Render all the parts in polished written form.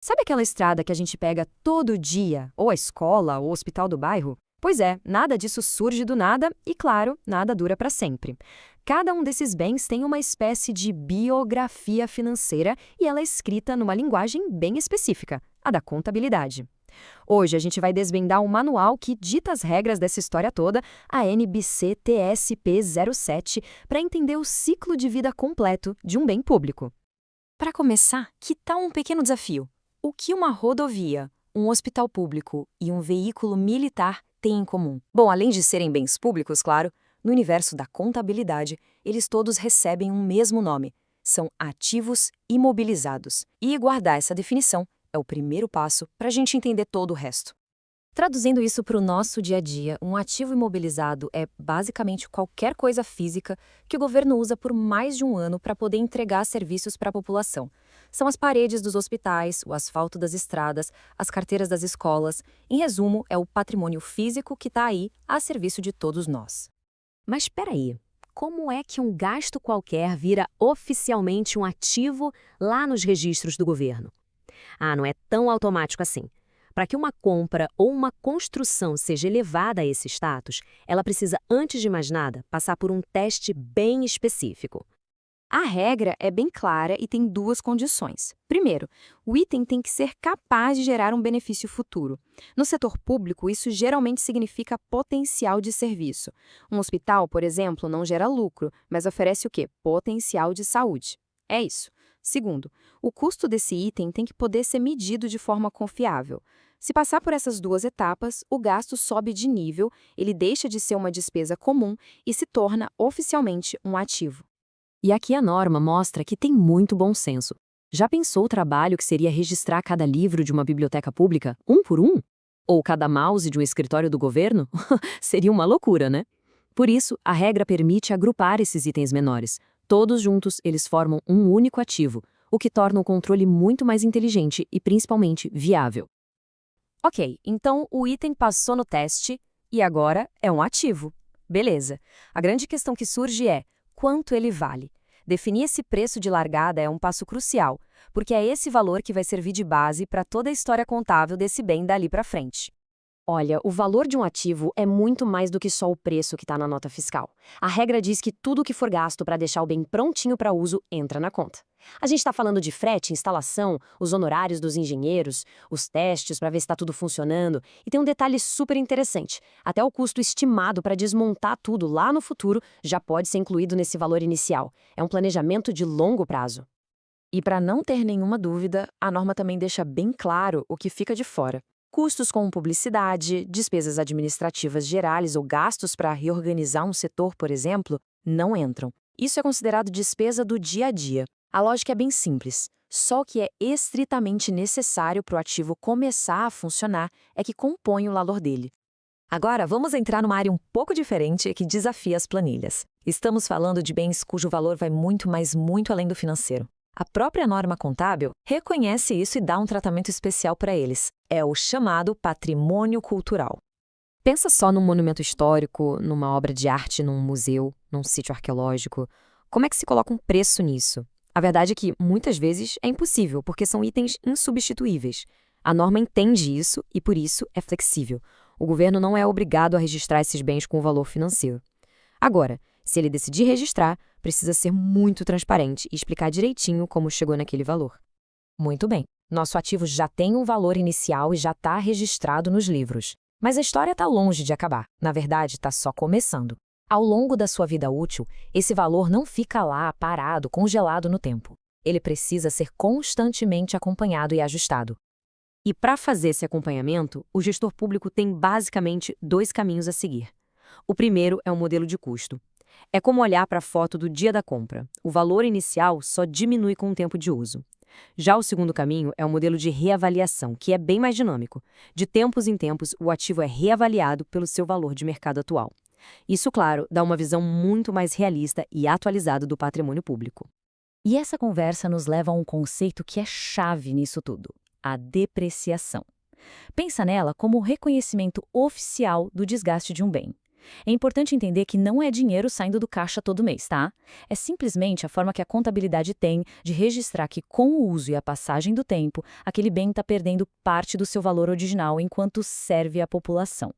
Sabe aquela estrada que a gente pega todo dia, ou a escola, ou o hospital do bairro? Pois é, nada disso surge do nada e, claro, nada dura para sempre. Cada um desses bens tem uma espécie de biografia financeira e ela é escrita numa linguagem bem específica, a da contabilidade. Hoje a gente vai desvendar um manual que dita as regras dessa história toda, a NBC-TSP 07, para entender o ciclo de vida completo de um bem público. Para começar, que tal um pequeno desafio? O que uma rodovia, um hospital público e um veículo militar têm em comum? Bom, além de serem bens públicos, claro, no universo da contabilidade, eles todos recebem um mesmo nome. São ativos imobilizados. E guardar essa definição é o primeiro passo para a gente entender todo o resto. Traduzindo isso para o nosso dia a dia, um ativo imobilizado é basicamente qualquer coisa física que o governo usa por mais de um ano para poder entregar serviços para a população. São as paredes dos hospitais, o asfalto das estradas, as carteiras das escolas. Em resumo, é o patrimônio físico que está aí a serviço de todos nós. Mas espera aí, como é que um gasto qualquer vira oficialmente um ativo lá nos registros do governo? Ah, não é tão automático assim. Para que uma compra ou uma construção seja elevada a esse status, ela precisa, antes de mais nada, passar por um teste bem específico. A regra é bem clara e tem duas condições. Primeiro, o item tem que ser capaz de gerar um benefício futuro. No setor público, isso geralmente significa potencial de serviço. Um hospital, por exemplo, não gera lucro, mas oferece o quê? Potencial de saúde. É isso. Segundo, o custo desse item tem que poder ser medido de forma confiável. Se passar por essas duas etapas, o gasto sobe de nível, ele deixa de ser uma despesa comum e se torna oficialmente um ativo. E aqui a norma mostra que tem muito bom senso. Já pensou o trabalho que seria registrar cada livro de uma biblioteca pública, um por um? Ou cada mouse de um escritório do governo? Seria uma loucura, né? Por isso, a regra permite agrupar esses itens menores. Todos juntos, eles formam um único ativo, o que torna o controle muito mais inteligente e, principalmente, viável. Ok, então o item passou no teste e agora é um ativo. Beleza. A grande questão que surge é: quanto ele vale? Definir esse preço de largada é um passo crucial, porque é esse valor que vai servir de base para toda a história contábil desse bem dali para frente. Olha, o valor de um ativo é muito mais do que só o preço que está na nota fiscal. A regra diz que tudo que for gasto para deixar o bem prontinho para uso entra na conta. A gente está falando de frete, instalação, os honorários dos engenheiros, os testes para ver se está tudo funcionando. E tem um detalhe super interessante: até o custo estimado para desmontar tudo lá no futuro já pode ser incluído nesse valor inicial. É um planejamento de longo prazo. E para não ter nenhuma dúvida, a norma também deixa bem claro o que fica de fora. Custos como publicidade, despesas administrativas gerais ou gastos para reorganizar um setor, por exemplo, não entram. Isso é considerado despesa do dia a dia. A lógica é bem simples. Só o que é estritamente necessário para o ativo começar a funcionar é que compõe o valor dele. Agora, vamos entrar numa área um pouco diferente que desafia as planilhas. Estamos falando de bens cujo valor vai muito, mas muito além do financeiro. A própria norma contábil reconhece isso e dá um tratamento especial para eles. É o chamado patrimônio cultural. Pensa só num monumento histórico, numa obra de arte, num museu, num sítio arqueológico. Como é que se coloca um preço nisso? A verdade é que, muitas vezes, é impossível, porque são itens insubstituíveis. A norma entende isso e, por isso, é flexível. O governo não é obrigado a registrar esses bens com valor financeiro. Agora, se ele decidir registrar, precisa ser muito transparente e explicar direitinho como chegou naquele valor. Muito bem, nosso ativo já tem um valor inicial e já está registrado nos livros. Mas a história está longe de acabar. Na verdade, está só começando. Ao longo da sua vida útil, esse valor não fica lá, parado, congelado no tempo. Ele precisa ser constantemente acompanhado e ajustado. E para fazer esse acompanhamento, o gestor público tem basicamente dois caminhos a seguir. O primeiro é o modelo de custo. É como olhar para a foto do dia da compra. O valor inicial só diminui com o tempo de uso. Já o segundo caminho é o modelo de reavaliação, que é bem mais dinâmico. De tempos em tempos, o ativo é reavaliado pelo seu valor de mercado atual. Isso, claro, dá uma visão muito mais realista e atualizada do patrimônio público. E essa conversa nos leva a um conceito que é chave nisso tudo: a depreciação. Pensa nela como o reconhecimento oficial do desgaste de um bem. É importante entender que não é dinheiro saindo do caixa todo mês, tá? É simplesmente a forma que a contabilidade tem de registrar que, com o uso e a passagem do tempo, aquele bem está perdendo parte do seu valor original enquanto serve à população.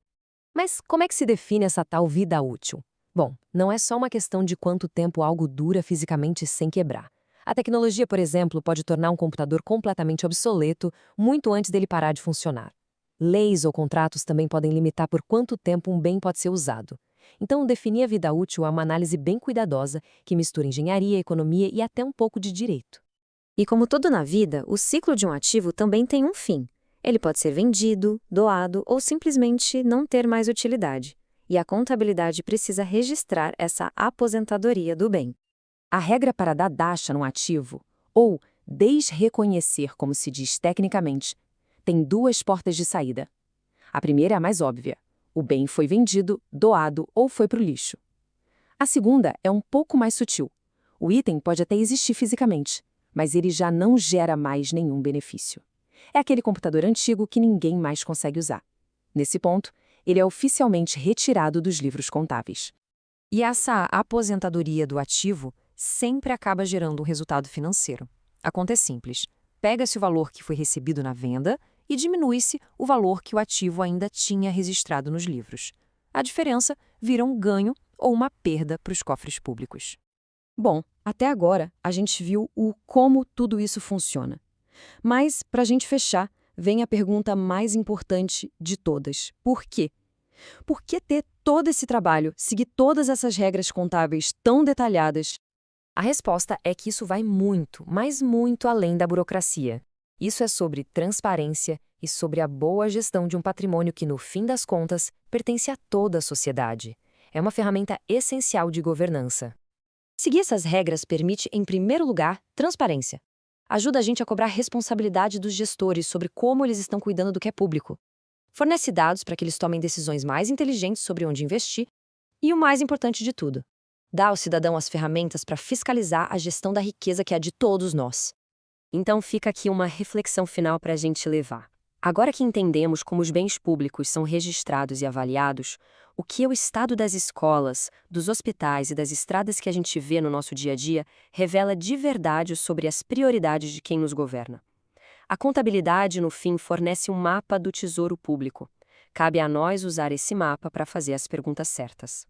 Mas como é que se define essa tal vida útil? Bom, não é só uma questão de quanto tempo algo dura fisicamente sem quebrar. A tecnologia, por exemplo, pode tornar um computador completamente obsoleto muito antes dele parar de funcionar. Leis ou contratos também podem limitar por quanto tempo um bem pode ser usado. Então, definir a vida útil é uma análise bem cuidadosa que mistura engenharia, economia e até um pouco de direito. E como tudo na vida, o ciclo de um ativo também tem um fim. Ele pode ser vendido, doado ou simplesmente não ter mais utilidade. E a contabilidade precisa registrar essa aposentadoria do bem. A regra para dar baixa num ativo, ou desreconhecer, como se diz tecnicamente, tem duas portas de saída. A primeira é a mais óbvia. O bem foi vendido, doado ou foi para o lixo. A segunda é um pouco mais sutil. O item pode até existir fisicamente, mas ele já não gera mais nenhum benefício. É aquele computador antigo que ninguém mais consegue usar. Nesse ponto, ele é oficialmente retirado dos livros contábeis. E essa aposentadoria do ativo sempre acaba gerando um resultado financeiro. A conta é simples. Pega-se o valor que foi recebido na venda e diminui-se o valor que o ativo ainda tinha registrado nos livros. A diferença vira um ganho ou uma perda para os cofres públicos. Bom, até agora a gente viu o como tudo isso funciona. Mas, para a gente fechar, vem a pergunta mais importante de todas. Por quê? Por que ter todo esse trabalho, seguir todas essas regras contábeis tão detalhadas? A resposta é que isso vai muito, mas muito além da burocracia. Isso é sobre transparência e sobre a boa gestão de um patrimônio que, no fim das contas, pertence a toda a sociedade. É uma ferramenta essencial de governança. Seguir essas regras permite, em primeiro lugar, transparência. Ajuda a gente a cobrar responsabilidade dos gestores sobre como eles estão cuidando do que é público. Fornece dados para que eles tomem decisões mais inteligentes sobre onde investir e, o mais importante de tudo, dá ao cidadão as ferramentas para fiscalizar a gestão da riqueza que é de todos nós. Então fica aqui uma reflexão final para a gente levar. Agora que entendemos como os bens públicos são registrados e avaliados, o que é o estado das escolas, dos hospitais e das estradas que a gente vê no nosso dia a dia revela de verdade sobre as prioridades de quem nos governa. A contabilidade, no fim, fornece um mapa do tesouro público. Cabe a nós usar esse mapa para fazer as perguntas certas.